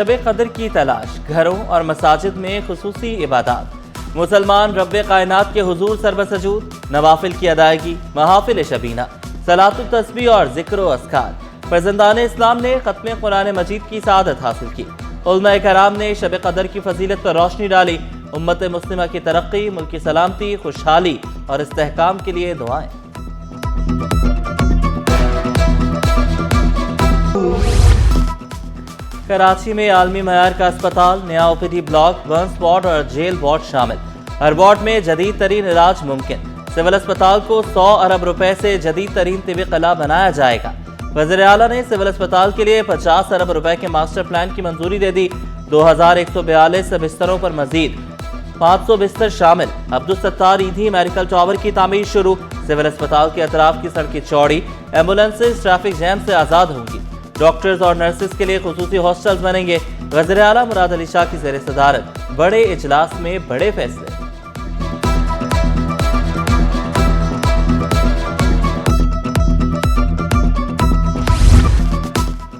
शब कदर की तलाश, घरों और मसाजिद में खुसूसी इबादत। मुसलमान रब कायनात के हुजूर सरबसजूद, नवाफिल की अदायगी, महाफिल शबीना, सलातुत तस्बीह और ज़िक्र व अस्कार। फर्जंदान इस्लाम ने खत्म कुरान मजीद की सआदत हासिल की। उलमा कराम ने शब कदर की फजीलत पर रोशनी डाली। उम्मत मुस्लिमा की तरक्की, मुल्क की सलामती, खुशहाली और इस्तेहकाम के लिए दुआएं। कराची में आलमी मयार का अस्पताल, नया ओपीडी ब्लॉक, बर्न्स वार्ड और जेल वार्ड शामिल। हर वार्ड में जदीद तरीन इलाज मुमकिन। सिविल अस्पताल को 100 अरब रुपए से जदीद तरीन तिबी कला बनाया जाएगा। वज़ीर आला ने सिविल अस्पताल के लिए 50 अरब रुपए के मास्टर प्लान की मंजूरी दे दी। 2142 बिस्तरों पर मजीद 500 बिस्तर शामिल। अब्दुल सत्तार ईदी मेडिकल टावर की तामीर शुरू। सिविल अस्पताल के अतराफ की सड़कें चौड़ी, एम्बुलेंसेज ट्रैफिक जैम से आज़ाद होंगी। डॉक्टर्स और नर्सेज के लिए खुसूसी हॉस्टल्स बनेंगे। वज़ीर आला मुराद अली शाह की ज़ेर सदारत बड़े इजलास में बड़े फैसले।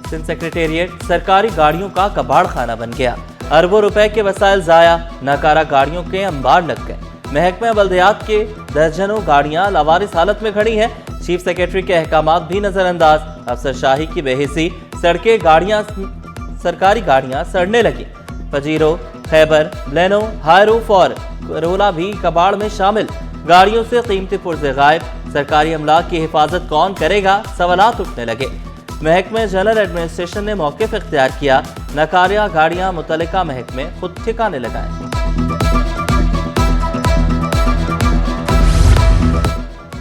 सिंध सेक्रेटेरिएट सरकारी गाड़ियों का कबाड़ खाना बन गया। अरबों रुपए के वसाइल जाया, नाकारा गाड़ियों के अंबार लग गए। महकमा बल्दियात के दर्जनों गाड़ियां लावारिस हालत में खड़ी हैं। चीफ सेक्रेटरी के अहकामात भी नजरअंदाज। अफसरशाही की बेहिसी, सड़कें गाड़ियां सरकारी गाड़ियां सड़ने लगी। फजीरो, खैबर, ब्लेनो, हाई रूफ और करोला भी कबाड़ में शामिल। गाड़ियों से कीमती पुर्जे गायब। सरकारी अमलाक की हिफाजत कौन करेगा, सवालात उठने लगे। महकमे जनरल एडमिनिस्ट्रेशन ने मौक़िफ़ इख्तियार किया। नकारिया गाड़ियां मुतल्लिका महकमे खुद ठिकाने लगाएं।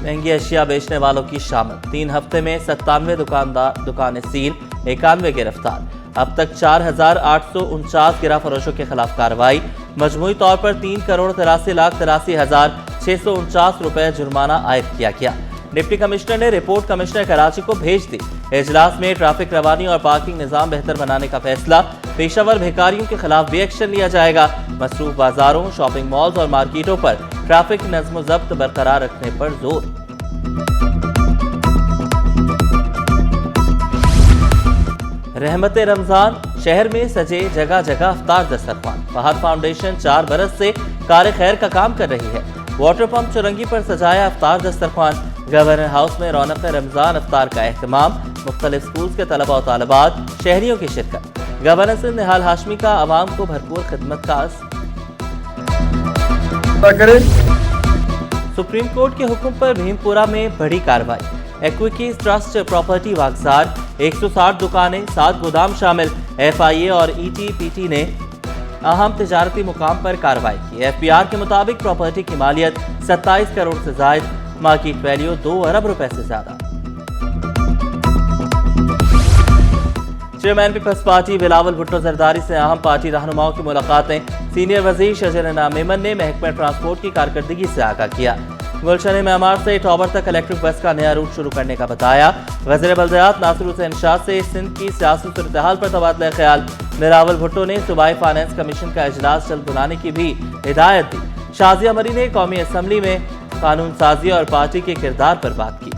महंगी अशिया बेचने वालों की शामत। 3 हफ्ते में 97 दुकानें सील, 91 गिरफ्तार। अब तक 4849 गिरा फरोशों के खिलाफ कार्रवाई। मजमूई तौर पर 3,83,83,649 रुपए जुर्माना आयद किया गया। डिप्टी कमिश्नर ने रिपोर्ट कमिश्नर कराची को भेज दी। इजलास में ट्रैफिक रवानी और पार्किंग निजाम बेहतर बनाने का फैसला। पेशावर भिखारियों के खिलाफ भी एक्शन लिया जाएगा। मसरूफ बाजारों, शॉपिंग मॉल्स और मार्केटों पर ट्रैफिक नज़्म ज़ब्त बरकरार रखने पर जोर। रहमत रमजान, शहर में सजे जगह जगह अफ्तार दस्तरखान। फहद फाउंडेशन 4 बरस से कार खैर का काम कर रही है। वाटर पंप चुरंगी पर सजाया अफ्तार दस्तरखान। गवर्नर हाउस में रौनक रमजान अफ्तार का एहतमाम। मुख्तलिफ स्कूल के तलबा और तालिबात, शहरियों की शिरकत। गवर्नर सिंध निहाल हाशमी का आवाम को भरपूर खिदमत का सुप्रीम कोर्ट के हुक्म पर भीमपुरा में बड़ी कार्रवाई। एक्विकीज ट्रस्ट प्रॉपर्टी वागजार, 160 दुकानें, 7 गोदाम शामिल। FIA और ETPT ने अहम तिजारती मुकाम पर कार्रवाई की। FBR के मुताबिक प्रॉपर्टी की मालियत 27 करोड़ से जायद, मार्केट वैल्यू 2 अरब रुपए से ज्यादा। Chairman Peoples Party Bilawal Bhutto Zardari से अहम पार्टी रहनुमाओं की मुलाकातें। सीनियर वजीर शजरना मेमन ने महकमा ट्रांसपोर्ट की कारकर्दगी से आगाह किया। गुलशन मेमार से टॉबर तक इलेक्ट्रिक बस का नया रूट शुरू करने का बताया। वज़ीर बल्दियात नासिर हुसैन शाह से सिंध की सियासी सूरत-ए-हाल पर तबादला ख्याल। बिलावल भुट्टो ने सूबाई फाइनेंस कमीशन का इजलास जल्द बुलाने की भी हिदायत दी। शाजिया मरी ने कौमी असम्बली में कानून साजी और पार्टी के किरदार पर बात की।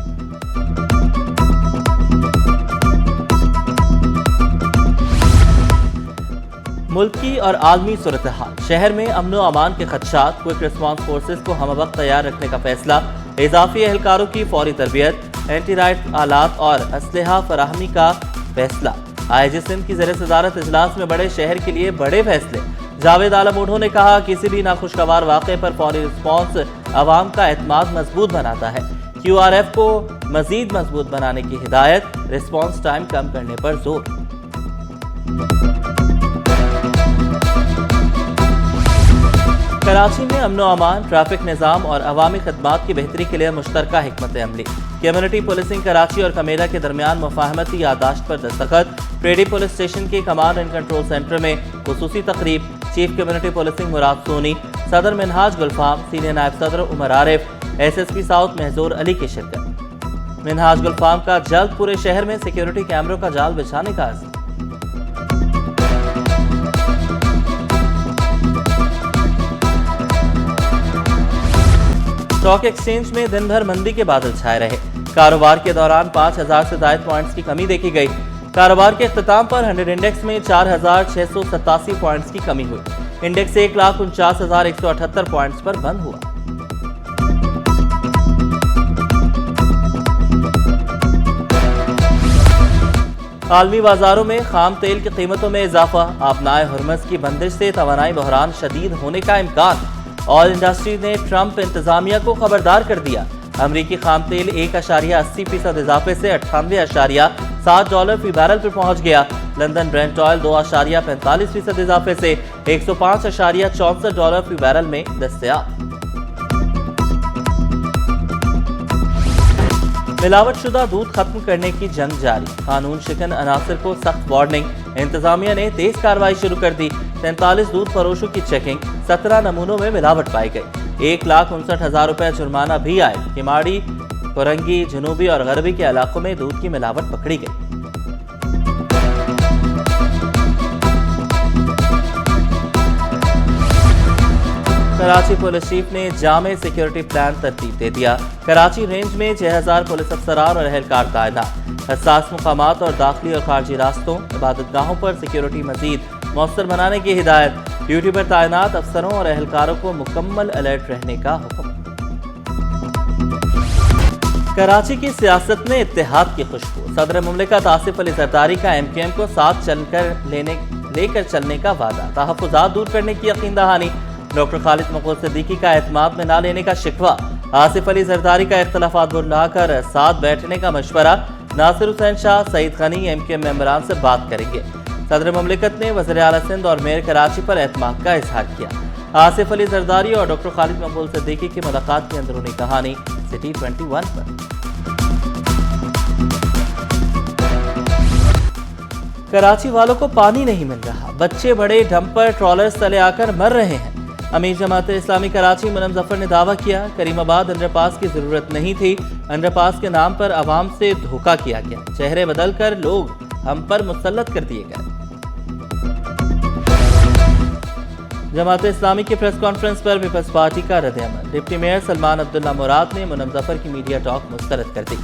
मुल्की और आलमी सूरत-ए-हाल, शहर में अमन व अमान के खदशात। क्विक रिस्पांस फोर्सेस को हम वक्त तैयार रखने का फैसला। इजाफी एहलकारों की फौरी तरबियत। एंटी राइट आलात और असलहा फराहमी का फैसला। IG सिंध की ज़ेर सदारत इजलास में बड़े शहर के लिए बड़े फैसले। जावेद आलम ओढ़ो ने कहा, किसी भी नाखुशगवार वाक़े पर फौरी रिस्पांस अवाम का एतमाद मजबूत बनाता है। QRF को मजीद मजबूत बनाने की हिदायत। रिस्पांस टाइम कम करने पर जोर। कराची में अमन व अमान, ट्रैफिक निज़ाम और अवामी खदमात की बेहतरी के लिए मुश्तरका हिकमत अमली। कम्युनिटी पुलिसिंग कराची और कमेरा के दरमियान मुफाहमती यादाश्त पर दस्तखत। प्रेडी पुलिस स्टेशन के कमांड एंड कंट्रोल सेंटर में खुसूसी तकरीब। चीफ कम्युनिटी पुलिसिंग मुराद सोनी, सदर मिनहाज गुलफाम, सीनियर नायब सदर उमर आरिफ, SSP साउथ महजूर अली की शिरकत। मिनहाज गुलफाम का जल्द पूरे शहर में सिक्योरिटी कैमरों का जाल बिछाने का आज़म। स्टॉक एक्सचेंज में दिन भर मंदी के बादल छाए रहे। कारोबार के दौरान 5000 से ज्यादा पॉइंट्स की कमी देखी गई। کاروبار کے اختتام پر 100 انڈیکس میں 4,687 پوائنٹس کی کمی ہوئی. انڈیکس 1,49,178 پوائنٹس پر بند ہوا. عالمی بازاروں میں خام تیل کی قیمتوں میں اضافہ. آبنائے ہرمز کی بندش سے توانائی بحران شدید ہونے کا امکان. آئل انڈسٹری نے ٹرمپ انتظامیہ کو خبردار کر دیا. امریکی خام تیل 1.80% اضافے سے $98.7 فی بیرل پر پہنچ گیا. لندن برینٹ آئل 2.45% اضافے سے $105.64 فی بیرل میں دستیاب. ملاوٹ شدہ دودھ ختم کرنے کی جنگ جاری. قانون شکن عناصر کو سخت وارننگ. انتظامیہ نے تیز کارروائی شروع کر دی. 43 دودھ فروشوں کی چیکنگ. 17 نمونوں میں ملاوٹ پائی گئی. 1,59,000 روپے جرمانہ بھی آئے. کماڑی، کورنگی، جنوبی اور غربی کے علاقوں میں دودھ کی ملاوٹ پکڑی گئی. کراچی پولیس چیف نے جامع سیکیورٹی پلان ترتیب دے دیا. کراچی رینج میں 6,000 پولیس افسران اور اہلکار تعینات. حساس مقامات اور داخلی اور خارجی راستوں، عبادت گاہوں پر سیکیورٹی مزید مؤثر بنانے کی ہدایت. ڈیوٹی پر تعینات افسروں اور اہلکاروں کو مکمل الرٹ رہنے کا حکم. کراچی کی سیاست میں اتحاد کی خوشبو. صدر مملکت آصف علی زرداری کا MQM کو ساتھ لے کر چلنے کا وعدہ. تحفظات دور کرنے کی یقین دہانی. ڈاکٹر خالد مغول صدیقی کا اعتماد میں نہ لینے کا شکوہ. آصف علی زرداری کا اختلافات بھلا کر ساتھ بیٹھنے کا مشورہ. ناصر حسین شاہ، سعید غنی MQM ممبران سے بات کریں گے. صدر مملکت نے وزیر اعلیٰ سندھ اور میئر کراچی پر اعتماد کا اظہار کیا. آصف علی زرداری اور ڈاکٹر خالد مغول صدیقی کی ملاقات کی اندرونی کہانی سٹی 21 پر. کراچی والوں کو پانی نہیں مل رہا. بچے بڑے ڈمپر ٹرالرز تلے آ کر مر رہے ہیں. امیر جماعت اسلامی کراچی منم ظفر نے دعویٰ کیا کریم آباد انڈر پاس کی ضرورت نہیں تھی. انڈر پاس کے نام پر عوام سے دھوکہ کیا گیا. چہرے بدل کر لوگ ہم پر مسلط کر دیے گئے. جماعت اسلامی کی پریس کانفرنس پر پیپلز پارٹی کا رد عمل. ڈپٹی میئر سلمان عبداللہ مراد نے منم ظفر کی میڈیا ٹاک مسترد کر دی.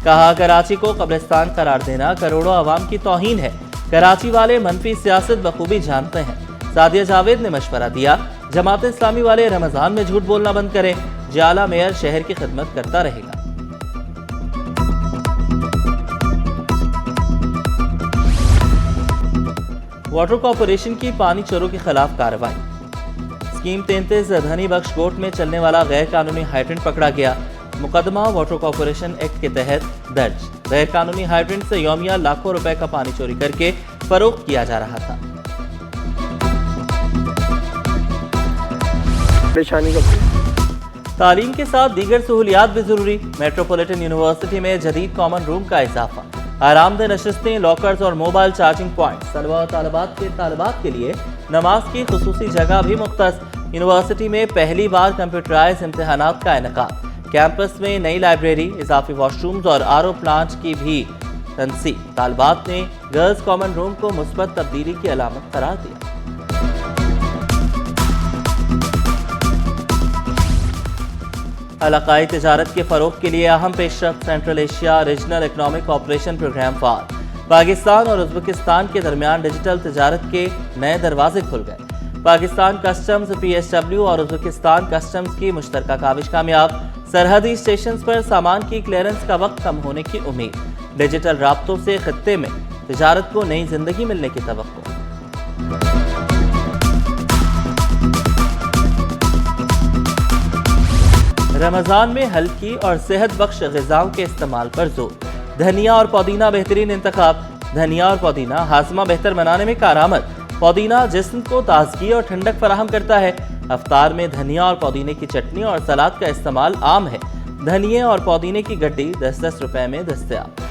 کہا کراچی کو قبرستان قرار دینا کروڑوں عوام کی توہین ہے. کراچی والے منفی سیاست بخوبی جانتے ہیں. سعدیہ جاوید نے مشورہ دیا جماعت اسلامی والے رمضان میں جھوٹ بولنا بند کریں. جیالہ میئر شہر کی خدمت کرتا رہے گا. واٹر کارپوریشن کی پانی چوروں کے خلاف کارروائی. اسکیم 33 دھنی بخش گوٹ میں چلنے والا غیر قانونی ہائیڈرنٹ پکڑا گیا. مقدمہ واٹر کارپوریشن ایکٹ کے تحت درج. غیر قانونی ہائیڈرنٹ سے یومیہ لاکھوں روپے کا پانی چوری کر کے فروخت کیا جا رہا تھا. تعلیم کے ساتھ دیگر سہولیات بھی ضروری. میٹروپولیٹن یونیورسٹی میں جدید کامن روم کا اضافہ. آرام دہ نشستیں، لاکرز اور موبائل چارجنگ پوائنٹس. طلباء و طالبات کے لیے نماز کی خصوصی جگہ بھی مختص. یونیورسٹی میں پہلی بار کمپیوٹرائز امتحانات کا انعقاد. کیمپس میں نئی لائبریری، اضافی واش رومز اور RO پلانٹ کی بھی تنصیب. طالبات نے گرلز کامن روم کو مثبت تبدیلی کی علامت قرار دیا. علاقائی تجارت کے فروغ کے لیے اہم پیش رفت. Central Asia Regional Economic Cooperation Program فعال. پاکستان اور ازبکستان کے درمیان ڈیجیٹل تجارت کے نئے دروازے کھل گئے. پاکستان کسٹمز PSW اور ازبکستان کسٹمز کی مشترکہ کاوش کامیاب. سرحدی اسٹیشنز پر سامان کی کلیئرنس کا وقت کم ہونے کی امید. ڈیجیٹل رابطوں سے خطے میں تجارت کو نئی زندگی ملنے کی توقع. رمضان میں ہلکی اور صحت بخش غذاؤں کے استعمال پر زور. دھنیا اور پودینہ بہترین انتخاب. دھنیا اور پودینہ ہاضمہ بہتر بنانے میں کارآمد. پودینہ جسم کو تازگی اور ٹھنڈک فراہم کرتا ہے. افطار میں دھنیا اور پودینے کی چٹنی اور سلاد کا استعمال عام ہے. دھنیے اور پودینے کی گڈی 10-10 روپے میں دستیاب.